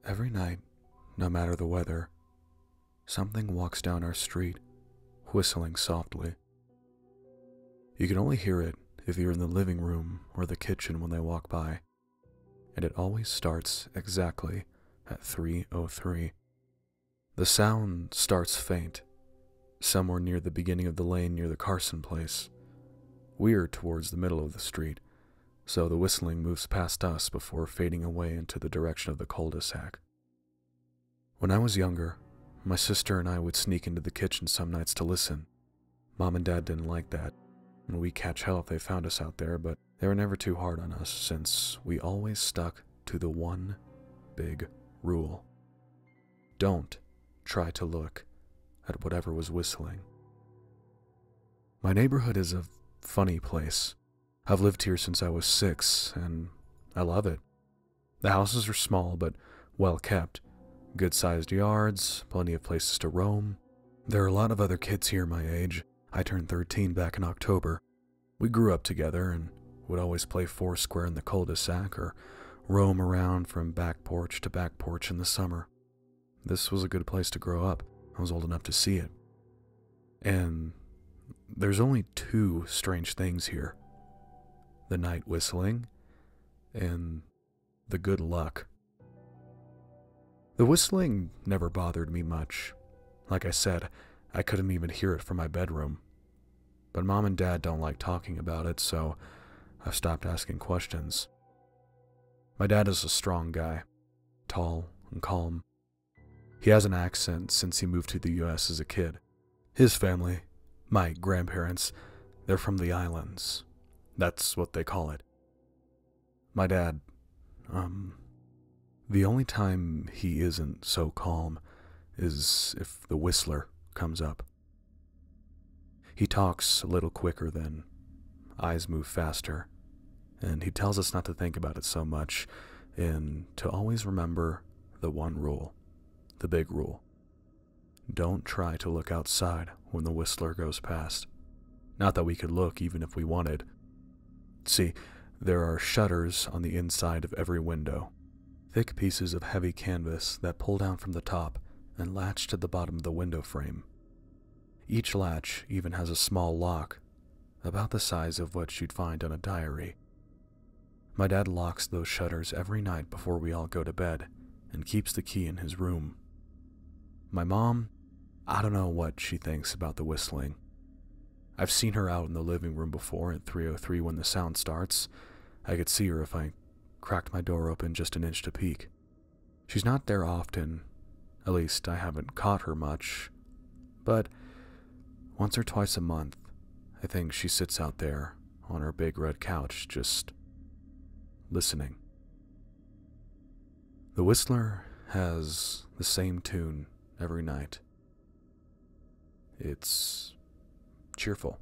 Every night, no matter the weather, something walks down our street, whistling softly. You can only hear it if you're in the living room or the kitchen when they walk by, and it always starts exactly at 3:03. The sound starts faint, somewhere near the beginning of the lane near the Carson place. We're towards the middle of the street, so the whistling moves past us before fading away into the direction of the cul-de-sac. When I was younger, my sister and I would sneak into the kitchen some nights to listen. Mom and Dad didn't like that, and we'd catch hell if they found us out there, but they were never too hard on us since we always stuck to the one big rule. Don't try to look at whatever was whistling. My neighborhood is a funny place. I've lived here since I was 6, and I love it. The houses are small but well kept. Good-sized yards, plenty of places to roam. There are a lot of other kids here my age. I turned 13 back in October. We grew up together and would always play foursquare in the cul-de-sac or roam around from back porch to back porch in the summer. This was a good place to grow up. I was old enough to see it. And there's only 2 strange things here: the night whistling and the good luck. The whistling never bothered me much. Like I said, I couldn't even hear it from my bedroom. But Mom and Dad don't like talking about it, so I've stopped asking questions. My dad is a strong guy, tall and calm. He has an accent since he moved to the US as a kid. His family, my grandparents, they're from the islands. That's what they call it. My dad, the only time he isn't so calm is if the whistler comes up. He talks a little quicker then, eyes move faster, and he tells us not to think about it so much and to always remember the one rule, the big rule. Don't try to look outside when the whistler goes past. Not that we could look even if we wanted. See, there are shutters on the inside of every window, thick pieces of heavy canvas that pull down from the top and latch to the bottom of the window frame. Each latch even has a small lock, about the size of what you'd find on a diary. My dad locks those shutters every night before we all go to bed and keeps the key in his room. My mom, I don't know what she thinks about the whistling. I've seen her out in the living room before at 3:03 when the sound starts. I could see her if I cracked my door open just an inch to peek. She's not there often, at least I haven't caught her much, but once or twice a month, I think she sits out there on her big red couch just listening. The whistler has the same tune every night. It's cheerful.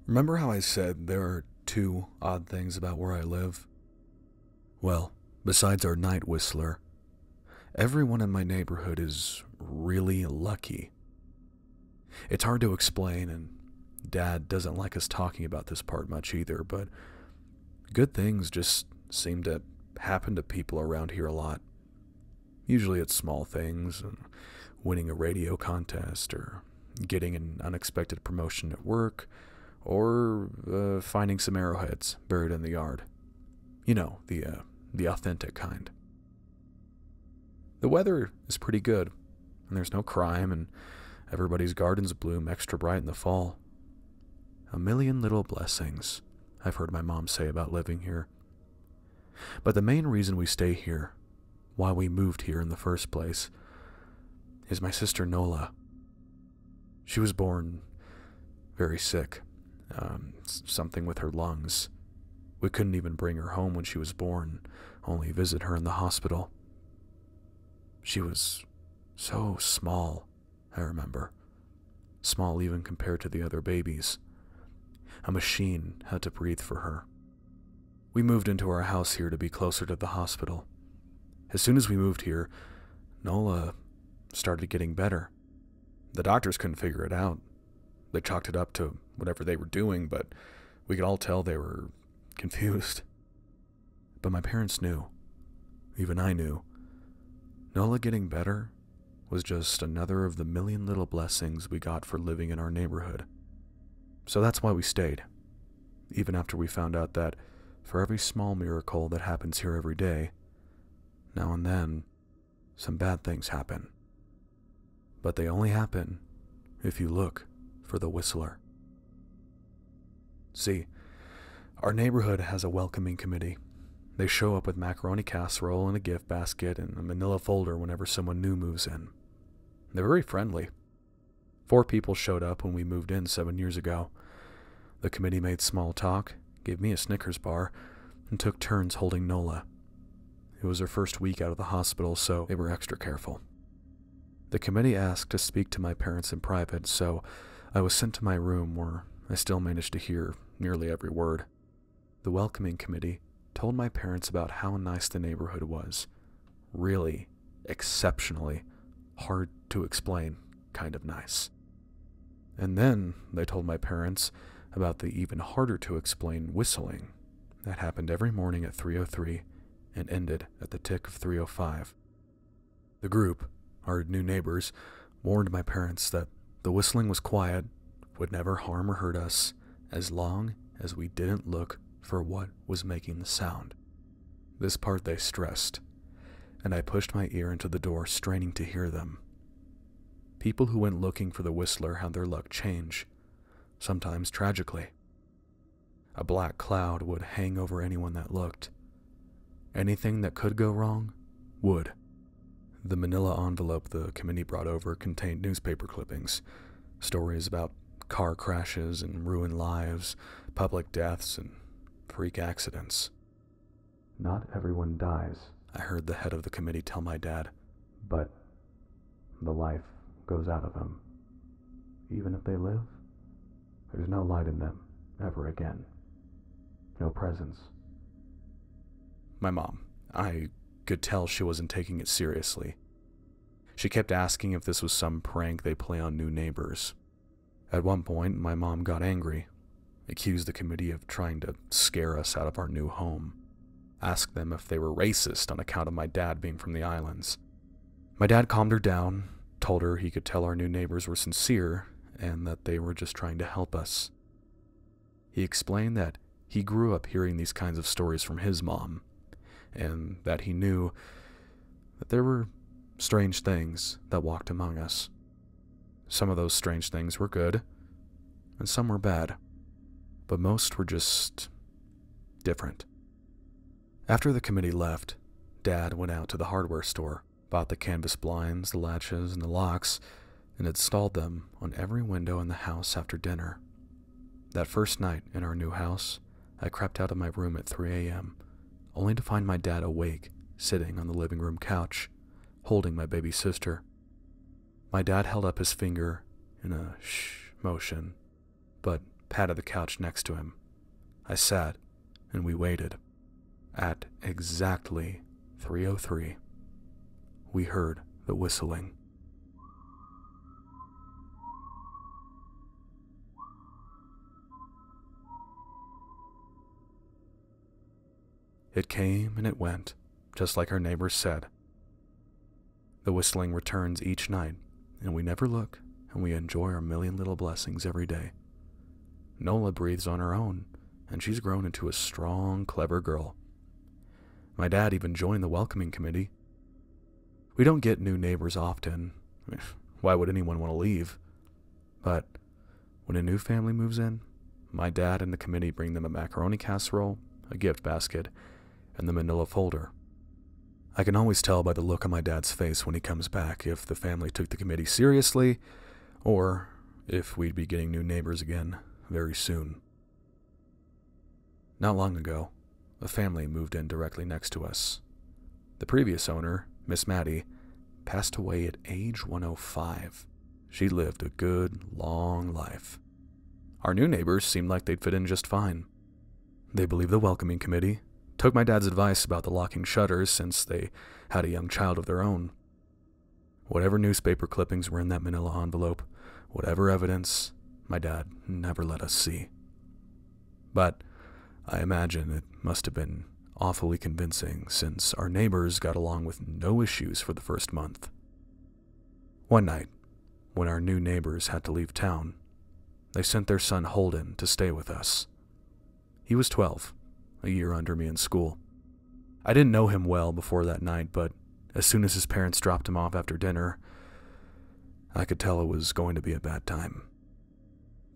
Remember how I said there are 2 odd things about where I live? Well, besides our night whistler, everyone in my neighborhood is really lucky. It's hard to explain, and Dad doesn't like us talking about this part much either, but good things just seem to happen to people around here a lot. Usually it's small things, winning a radio contest, or getting an unexpected promotion at work, or finding some arrowheads buried in the yard. You know, the authentic kind. The weather is pretty good, and there's no crime, and everybody's gardens bloom extra bright in the fall. A million little blessings, I've heard my mom say about living here. But the main reason we stay here, why we moved here in the first place, is my sister Nola. She was born very sick. Something with her lungs. We couldn't even bring her home when she was born, only visit her in the hospital. She was so small, I remember. Small even compared to the other babies. A machine had to breathe for her. We moved into our house here to be closer to the hospital. As soon as we moved here, Nola started getting better. The doctors couldn't figure it out. They chalked it up to whatever they were doing, but we could all tell they were confused. But my parents knew. Even I knew. Nola getting better was just another of the million little blessings we got for living in our neighborhood. So that's why we stayed. Even after we found out that for every small miracle that happens here every day, now and then, some bad things happen. But they only happen if you look for the whistler. See, our neighborhood has a welcoming committee. They show up with macaroni casserole and a gift basket and a manila folder whenever someone new moves in. They're very friendly. 4 people showed up when we moved in 7 years ago. The committee made small talk, gave me a Snickers bar, and took turns holding Nola. It was her first week out of the hospital, so they were extra careful. The committee asked to speak to my parents in private, so I was sent to my room where I still managed to hear nearly every word. The welcoming committee told my parents about how nice the neighborhood was. Really, exceptionally, hard to explain kind of nice. And then they told my parents about the even harder to explain whistling that happened every morning at 3:03 and ended at the tick of 3:05. The group, our new neighbors, warned my parents that the whistling was quiet, would never harm or hurt us, as long as we didn't look for what was making the sound. This part they stressed, and I pushed my ear into the door, straining to hear them. People who went looking for the whistler had their luck change, sometimes tragically. A black cloud would hang over anyone that looked. Anything that could go wrong would. The manila envelope the committee brought over contained newspaper clippings, stories about car crashes and ruined lives, public deaths, and freak accidents. Not everyone dies, I heard the head of the committee tell my dad, but the life goes out of them. Even if they live, there's no light in them ever again. No presence. My mom, I could tell she wasn't taking it seriously. She kept asking if this was some prank they play on new neighbors. At one point, my mom got angry, accused the committee of trying to scare us out of our new home, asked them if they were racist on account of my dad being from the islands. My dad calmed her down, told her he could tell our new neighbors were sincere and that they were just trying to help us. He explained that he grew up hearing these kinds of stories from his mom, and that he knew that there were strange things that walked among us. Some of those strange things were good, and some were bad, but most were just different. After the committee left, Dad went out to the hardware store, bought the canvas blinds, the latches, and the locks, and installed them on every window in the house after dinner. That first night in our new house, I crept out of my room at 3 a.m., only to find my dad awake, sitting on the living room couch, holding my baby sister. My dad held up his finger in a shh motion, but patted the couch next to him. I sat, and we waited. At exactly 3:03, we heard the whistling. It came and it went, just like our neighbors said. The whistling returns each night, and we never look, and we enjoy our million little blessings every day. Nola breathes on her own, and she's grown into a strong, clever girl. My dad even joined the welcoming committee. We don't get new neighbors often. Why would anyone want to leave? But when a new family moves in, my dad and the committee bring them a macaroni casserole, a gift basket, and the manila folder. I can always tell by the look on my dad's face when he comes back if the family took the committee seriously, or if we'd be getting new neighbors again very soon. Not long ago, a family moved in directly next to us. The previous owner, Miss Maddie, passed away at age 105. She lived a good, long life. Our new neighbors seemed like they'd fit in just fine. They believed the welcoming committee, took my dad's advice about the locking shutters since they had a young child of their own. Whatever newspaper clippings were in that manila envelope, whatever evidence, my dad never let us see. But I imagine it must have been awfully convincing since our neighbors got along with no issues for the first month. One night, when our new neighbors had to leave town, they sent their son Holden to stay with us. He was 12, a year under me in school. I didn't know him well before that night, but as soon as his parents dropped him off after dinner, I could tell it was going to be a bad time.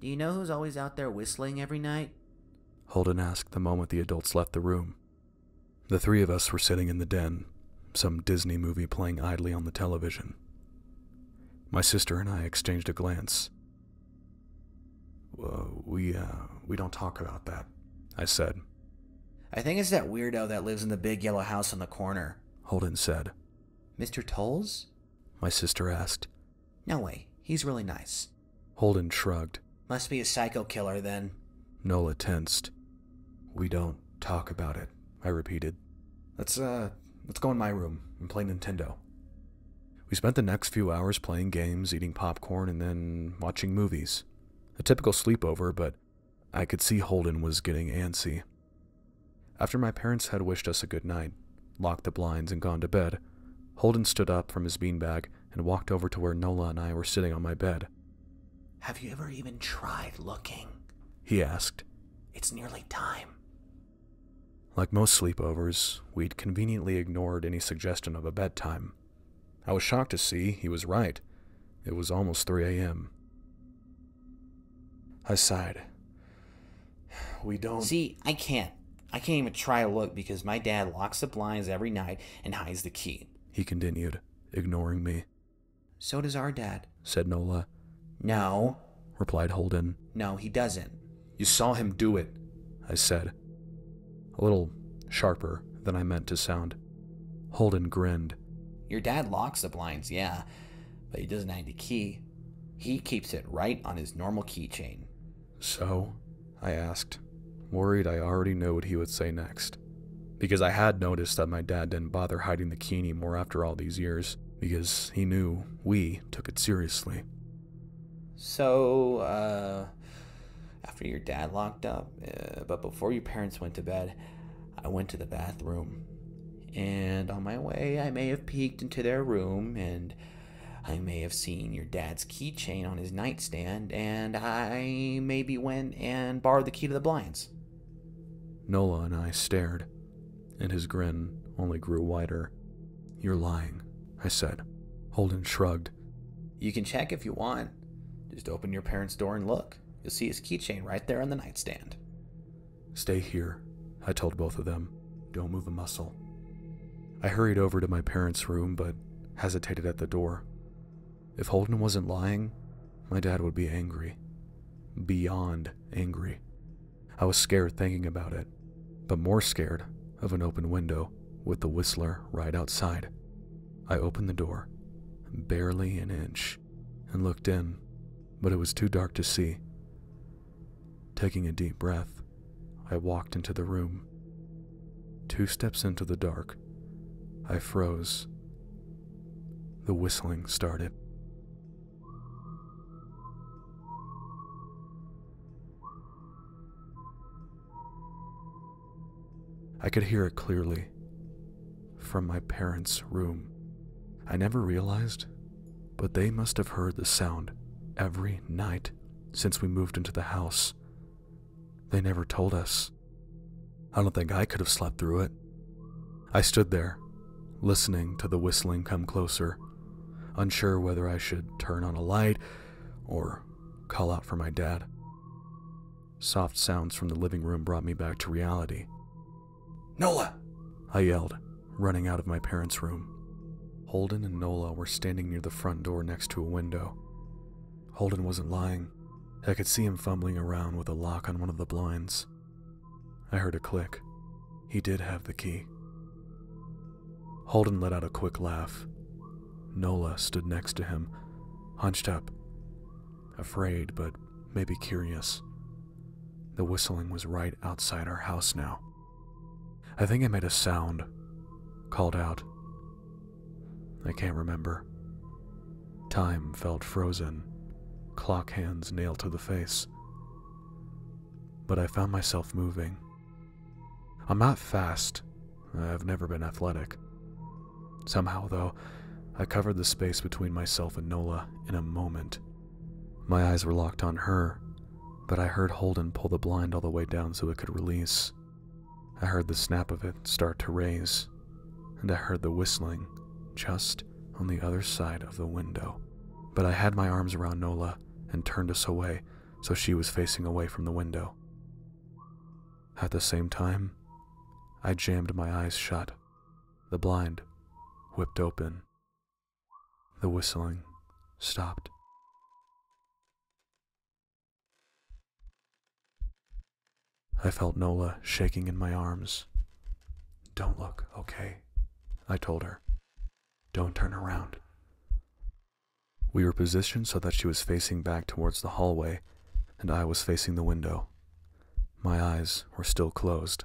Do you know who's always out there whistling every night? Holden asked the moment the adults left the room. The three of us were sitting in the den, some Disney movie playing idly on the television. My sister and I exchanged a glance. We don't talk about that, I said. I think it's that weirdo that lives in the big yellow house on the corner, Holden said. Mr. Tolles? My sister asked. No way, he's really nice. Holden shrugged. Must be a psycho killer then. Nola tensed. We don't talk about it, I repeated. Let's go in my room and play Nintendo. We spent the next few hours playing games, eating popcorn, and then watching movies. A typical sleepover, but I could see Holden was getting antsy. After my parents had wished us a good night, locked the blinds, and gone to bed, Holden stood up from his beanbag and walked over to where Nola and I were sitting on my bed. Have you ever even tried looking? He asked. It's nearly time. Like most sleepovers, we'd conveniently ignored any suggestion of a bedtime. I was shocked to see he was right. It was almost 3 a.m. I sighed. We don't... See, I can't even try to look because my dad locks the blinds every night and hides the key. He continued, ignoring me. So does our dad, said Nola. No, replied Holden. No, he doesn't. You saw him do it, I said. A little sharper than I meant to sound. Holden grinned. Your dad locks the blinds, yeah, but he doesn't hide the key. He keeps it right on his normal keychain. So? I asked, worried I already knew what he would say next. Because I had noticed that my dad didn't bother hiding the key anymore after all these years, because he knew we took it seriously. So, after your dad locked up, but before your parents went to bed, I went to the bathroom. And on my way, I may have peeked into their room, and I may have seen your dad's keychain on his nightstand, and I maybe went and borrowed the key to the blinds. Nola and I stared, and his grin only grew wider. You're lying, I said. Holden shrugged. You can check if you want. Just open your parents' door and look. You'll see his keychain right there on the nightstand. Stay here, I told both of them. Don't move a muscle. I hurried over to my parents' room, but hesitated at the door. If Holden wasn't lying, my dad would be angry. Beyond angry. I was scared thinking about it, but more scared of an open window with the whistler right outside. I opened the door, barely an inch, and looked in, but it was too dark to see. Taking a deep breath, I walked into the room. 2 steps into the dark, I froze. The whistling started. I could hear it clearly, from my parents' room. I never realized, but they must have heard the sound every night since we moved into the house. They never told us. I don't think I could have slept through it. I stood there, listening to the whistling come closer, unsure whether I should turn on a light or call out for my dad. Soft sounds from the living room brought me back to reality. Nola! I yelled, running out of my parents' room. Holden and Nola were standing near the front door next to a window. Holden wasn't lying. I could see him fumbling around with a lock on one of the blinds. I heard a click. He did have the key. Holden let out a quick laugh. Nola stood next to him, hunched up, afraid but maybe curious. The whistling was right outside our house now. I think I made a sound, called out. I can't remember. Time felt frozen, clock hands nailed to the face. But I found myself moving. I'm not fast. I've never been athletic. Somehow, though, I covered the space between myself and Nola in a moment. My eyes were locked on her, but I heard Holden pull the blind all the way down so it could release. I heard the snap of it start to raise, and I heard the whistling just on the other side of the window. But I had my arms around Nola and turned us away so she was facing away from the window. At the same time, I jammed my eyes shut. The blind whipped open. The whistling stopped. I felt Nola shaking in my arms. "Don't look, okay?" I told her. "Don't turn around." We were positioned so that she was facing back towards the hallway, and I was facing the window. My eyes were still closed.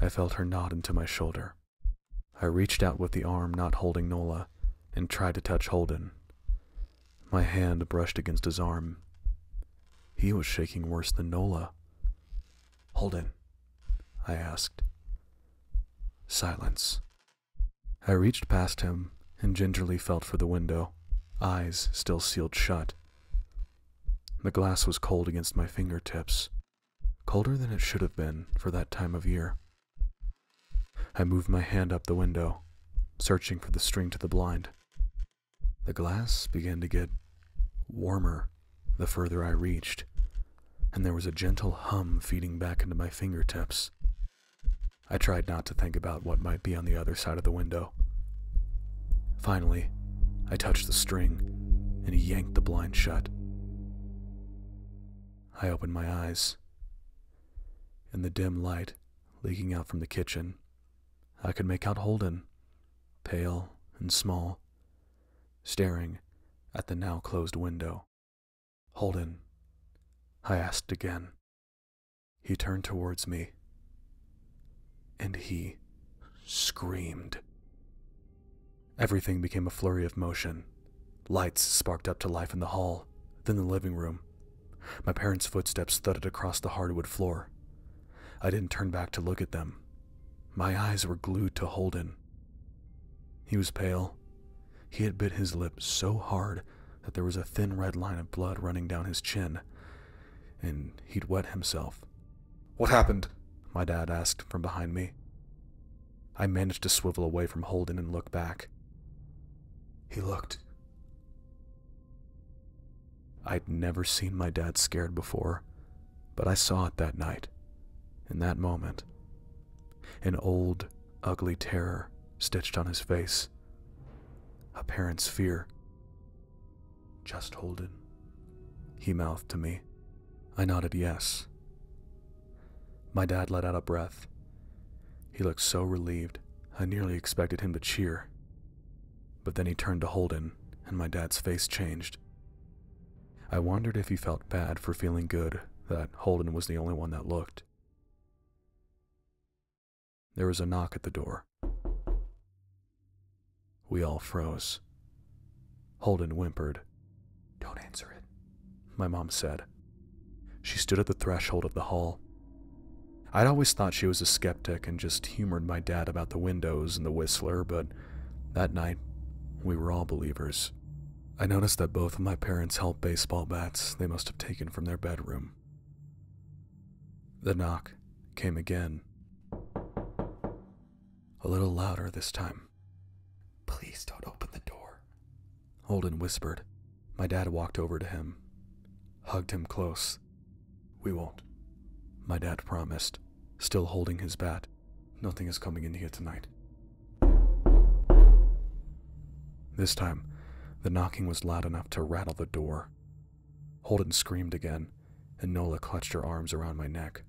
I felt her nod into my shoulder. I reached out with the arm not holding Nola and tried to touch Holden. My hand brushed against his arm. He was shaking worse than Nola. "Holden," I asked. Silence. I reached past him and gingerly felt for the window, eyes still sealed shut. The glass was cold against my fingertips, colder than it should have been for that time of year. I moved my hand up the window, searching for the string to the blind. The glass began to get warmer the further I reached, and there was a gentle hum feeding back into my fingertips. I tried not to think about what might be on the other side of the window. Finally, I touched the string and yanked the blind shut. I opened my eyes. In the dim light leaking out from the kitchen, I could make out Holden, pale and small, staring at the now closed window. "Holden," I asked again. He turned towards me, and he screamed. Everything became a flurry of motion. Lights sparked up to life in the hall, then the living room. My parents' footsteps thudded across the hardwood floor. I didn't turn back to look at them. My eyes were glued to Holden. He was pale. He had bit his lip so hard that there was a thin red line of blood running down his chin, and he'd wet himself. "What happened?" my dad asked from behind me. I managed to swivel away from Holden and look back. He looked. I'd never seen my dad scared before, but I saw it that night, in that moment. An old, ugly terror stitched on his face. A parent's fear. "Just Holden," he mouthed to me. I nodded yes. My dad let out a breath. He looked so relieved, I nearly expected him to cheer. But then he turned to Holden, and my dad's face changed. I wondered if he felt bad for feeling good that Holden was the only one that looked. There was a knock at the door. We all froze. Holden whimpered. "Don't answer it," my mom said. She stood at the threshold of the hall. I'd always thought she was a skeptic and just humored my dad about the windows and the whistler, but that night, we were all believers. I noticed that both of my parents held baseball bats they must have taken from their bedroom. The knock came again. A little louder this time. "Please don't open the door," Holden whispered. My dad walked over to him, hugged him close. "We won't," my dad promised, still holding his bat. "Nothing is coming in here tonight." This time, the knocking was loud enough to rattle the door. Holden screamed again, and Nola clutched her arms around my neck.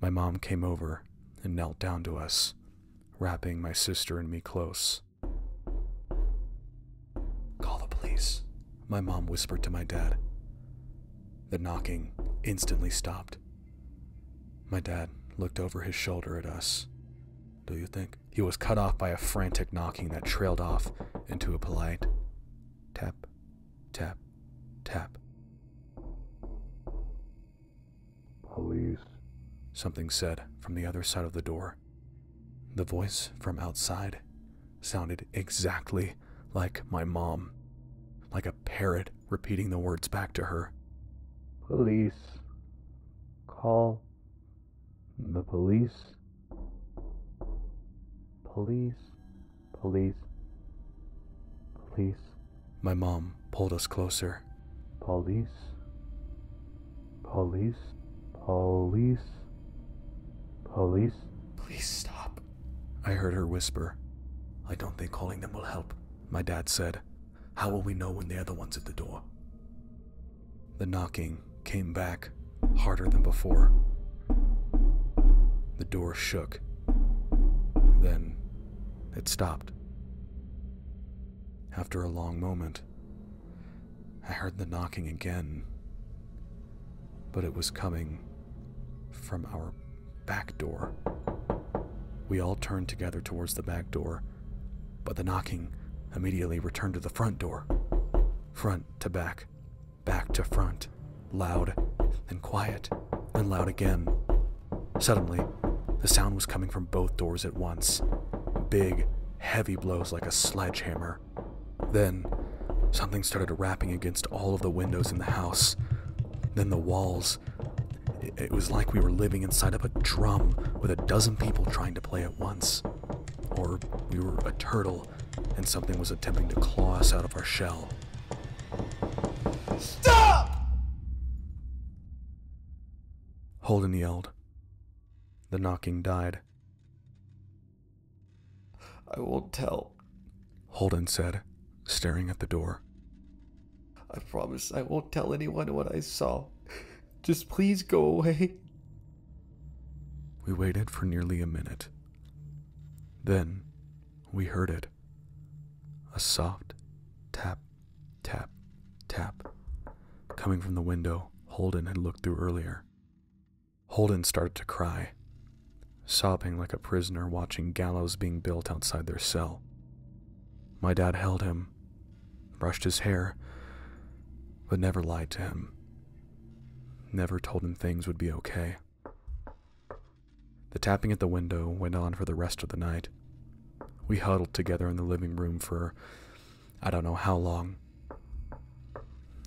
My mom came over and knelt down to us, wrapping my sister and me close. "Call the police," my mom whispered to my dad. The knocking instantly stopped. My dad looked over his shoulder at us. "Do you think?" He was cut off by a frantic knocking that trailed off into a polite tap, tap, tap. Police. Something said from the other side of the door. The voice from outside sounded exactly like my mom, like a parrot repeating the words back to her. Police. Call the police. Police. Police. Police. My mom pulled us closer. Police. Police. Police. Police. Please stop. I heard her whisper. I don't think calling them will help, my dad said. How will we know when they're the ones at the door? The knocking came back, harder than before. The door shook. Then it stopped. After a long moment, I heard the knocking again, but it was coming from our back door. We all turned together towards the back door, but the knocking immediately returned to the front door. Front to back, back to front, loud, then quiet, then loud again. Suddenly, the sound was coming from both doors at once. Big, heavy blows like a sledgehammer. Then, something started rapping against all of the windows in the house. Then the walls. It was like we were living inside of a drum with a dozen people trying to play at once. Or we were a turtle and something was attempting to claw us out of our shell. Stop! Holden yelled. The knocking died. I won't tell. Holden said, staring at the door. I promise I won't tell anyone what I saw. Just please go away. We waited for nearly a minute. Then we heard it. A soft tap, tap, tap, coming from the window Holden had looked through earlier. Holden started to cry, sobbing like a prisoner watching gallows being built outside their cell. My dad held him, brushed his hair, but never lied to him. Never told him things would be okay. The tapping at the window went on for the rest of the night. We huddled together in the living room for I don't know how long.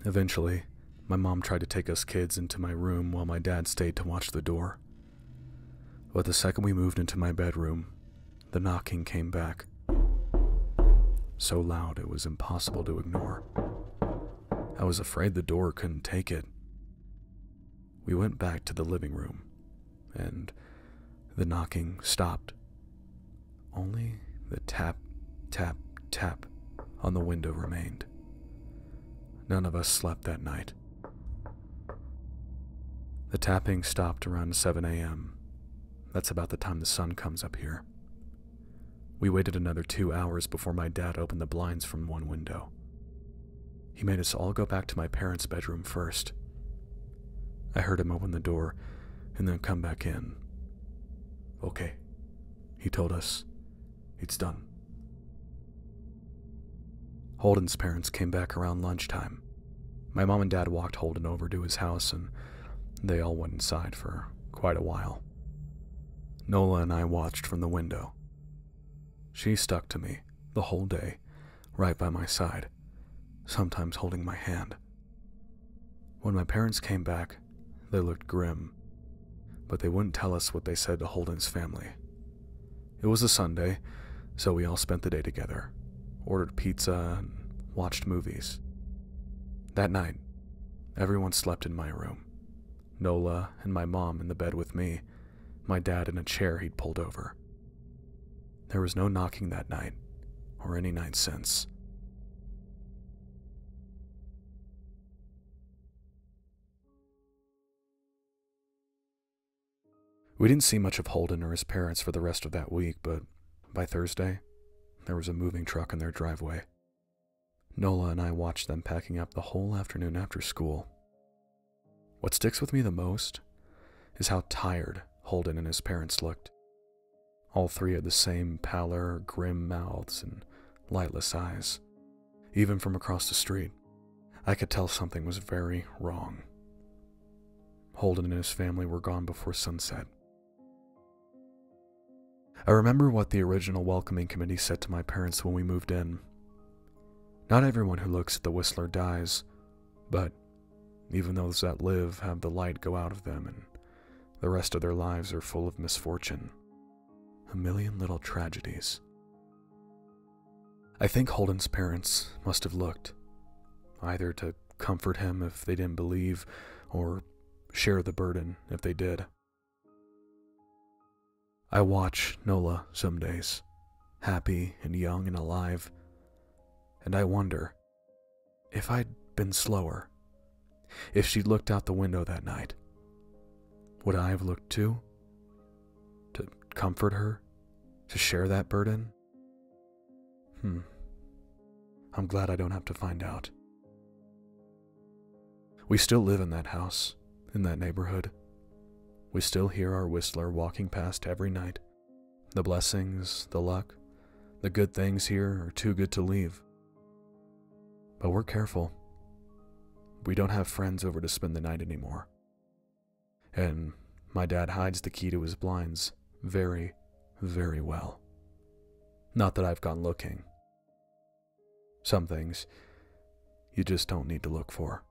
Eventually, my mom tried to take us kids into my room while my dad stayed to watch the door. But the second we moved into my bedroom, the knocking came back. So loud it was impossible to ignore. I was afraid the door couldn't take it. We went back to the living room, and the knocking stopped. Only the tap, tap, tap on the window remained. None of us slept that night. The tapping stopped around 7 a.m. That's about the time the sun comes up here. We waited another 2 hours before my dad opened the blinds from one window. He made us all go back to my parents' bedroom first. I heard him open the door and then come back in. Okay, he told us. It's done. Holden's parents came back around lunchtime. My mom and dad walked Holden over to his house and they all went inside for quite a while. Nola and I watched from the window. She stuck to me the whole day, right by my side, sometimes holding my hand. When my parents came back, they looked grim, but they wouldn't tell us what they said to Holden's family. It was a Sunday, so we all spent the day together, ordered pizza, and watched movies. That night, everyone slept in my room. Nola and my mom in the bed with me, my dad in a chair he'd pulled over. There was no knocking that night, or any night since. We didn't see much of Holden or his parents for the rest of that week, but by Thursday, there was a moving truck in their driveway. Nola and I watched them packing up the whole afternoon after school. What sticks with me the most is how tired Holden and his parents looked. All three had the same pallor, grim mouths, and lightless eyes, even from across the street. I could tell something was very wrong. Holden and his family were gone before sunset. I remember what the original welcoming committee said to my parents when we moved in. Not everyone who looks at the Whistler dies, but even those that live have the light go out of them, and the rest of their lives are full of misfortune. A million little tragedies. I think Holden's parents must have looked, either to comfort him if they didn't believe, or share the burden if they did. I watch Nola some days, happy and young and alive, and I wonder if I'd been slower, if she'd looked out the window that night, would I have looked too? To comfort her? To share that burden? I'm glad I don't have to find out. We still live in that house, in that neighborhood. We still hear our Whistler walking past every night. The blessings, the luck, the good things here are too good to leave. But we're careful. We don't have friends over to spend the night anymore. And my dad hides the key to his blinds very, very well. Not that I've gone looking. Some things you just don't need to look for.